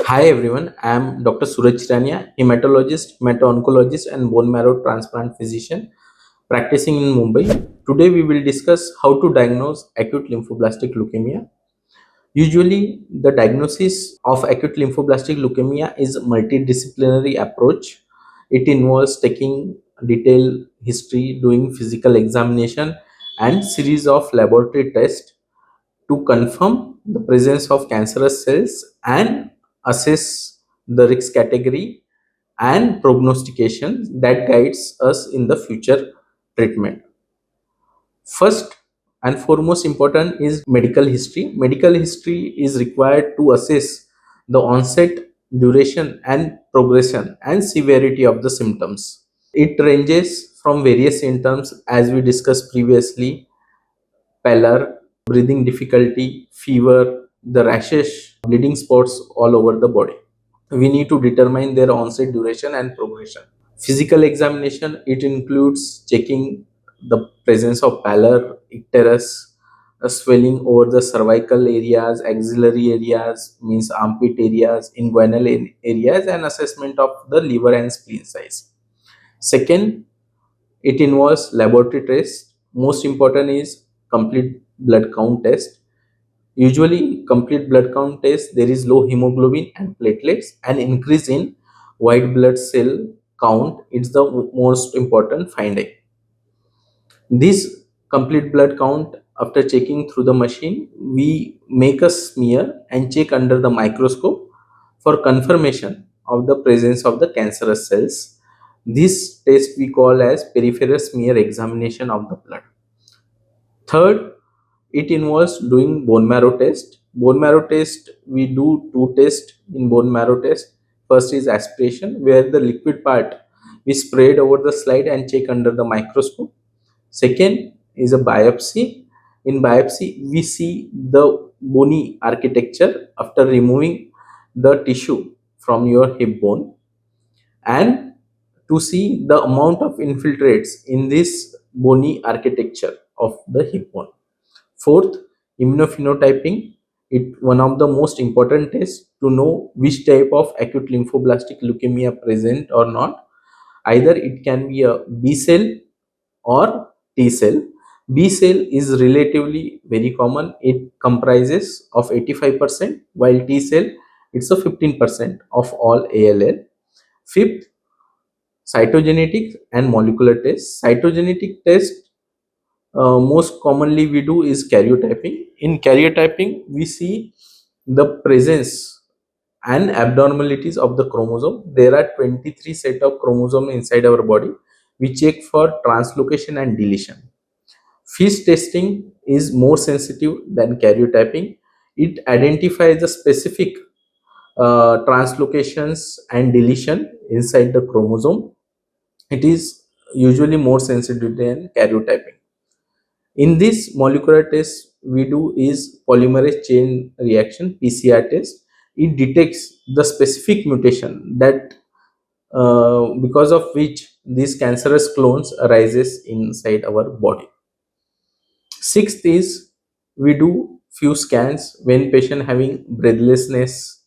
Hi everyone, I am Dr. Suraj Chiraniya, hematologist, oncologist and bone marrow transplant physician practicing in Mumbai. Today we will discuss how to diagnose acute lymphoblastic leukemia. Usually the diagnosis of acute lymphoblastic leukemia is a multidisciplinary approach. It involves taking detailed history, doing physical examination and series of laboratory tests to confirm the presence of cancerous cells and assess the risk category and prognostication that guides us in the future treatment. First and foremost important is medical history. Medical history is required to assess the onset, duration and progression and severity of the symptoms. It ranges from various symptoms as we discussed previously: pallor, breathing difficulty, fever, the rashes, bleeding spots all over the body. We need to determine their onset, duration, and progression. Physical examination, it includes checking the presence of pallor, icterus, a swelling over the cervical areas, axillary areas, means armpit areas, inguinal areas, and assessment of the liver and spleen size. Second, it involves laboratory tests. Most important is complete blood count test. Usually, complete blood count test, there is low hemoglobin and platelets and increase in white blood cell count. It's the most important finding. This complete blood count, after checking through the machine, we make a smear and check under the microscope for confirmation of the presence of the cancerous cells. This test we call as peripheral smear examination of the blood. Third, it involves doing bone marrow test. Bone marrow test, we do two tests in bone marrow test. First is aspiration, where the liquid part we spread over the slide and check under the microscope. Second is a biopsy. In biopsy, we see the bony architecture after removing the tissue from your hip bone and to see the amount of infiltrates in this bony architecture of the hip bone. Fourth, immunophenotyping. It one of the most important tests to know which type of acute lymphoblastic leukemia present or not. Either it can be a B cell or T cell. B cell is relatively very common. It comprises of 85%, while T cell it's a 15% of all ALL. Fifth, cytogenetic and molecular tests. Cytogenetic test, most commonly we do is karyotyping. In karyotyping, we see the presence and abnormalities of the chromosome. There are 23 set of chromosome inside our body. We check for translocation and deletion. FISH testing is more sensitive than karyotyping. It identifies the specific translocations and deletion inside the chromosome. It is usually more sensitive than karyotyping. In this molecular test, we do is polymerase chain reaction (PCR) test. It detects the specific mutation that because of which these cancerous clones arises inside our body. Sixth is we do few scans when patient having breathlessness.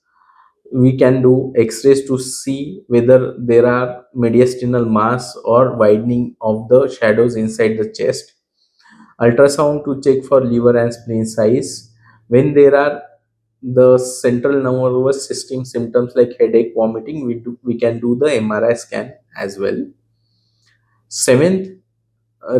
We can do X-rays to see whether there are mediastinal mass or widening of the shadows inside the chest. Ultrasound to check for liver and spleen size. When there are the central nervous system symptoms like headache, vomiting, we can do the MRI scan as well. Seventh,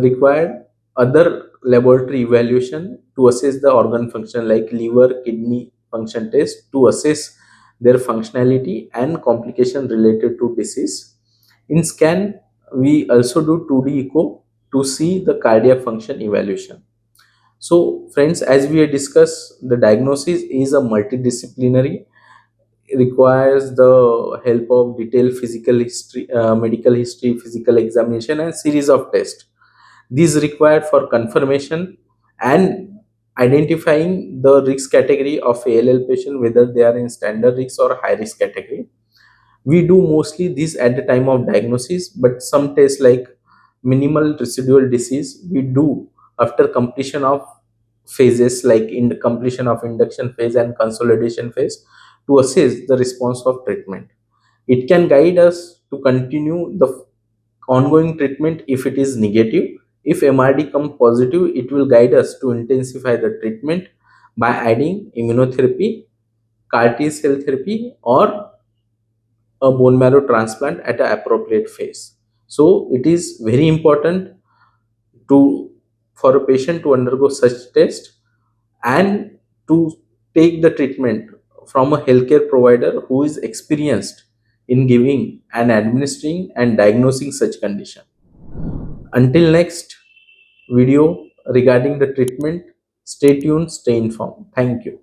required other laboratory evaluation to assess the organ function like liver, kidney function test to assess their functionality and complication related to disease. In scan, we also do 2D echo to see the cardiac function evaluation. So, friends, as we have discussed, the diagnosis is a multidisciplinary, requires the help of detailed physical history, medical history, physical examination, and series of tests. These required for confirmation and identifying the risk category of ALL patient, whether they are in standard risk or high risk category. We do mostly this at the time of diagnosis, but some tests like minimal residual disease we do after completion of phases like in the completion of induction phase and consolidation phase to assess the response of treatment. It can guide us to continue the ongoing treatment if it is negative. If MRD comes positive, it will guide us to intensify the treatment by adding immunotherapy, CAR T cell therapy, or a bone marrow transplant at an appropriate phase. So it is very important to for a patient to undergo such test and to take the treatment from a healthcare provider who is experienced in giving and administering and diagnosing such condition. Until next video regarding the treatment, stay tuned, stay informed. Thank you.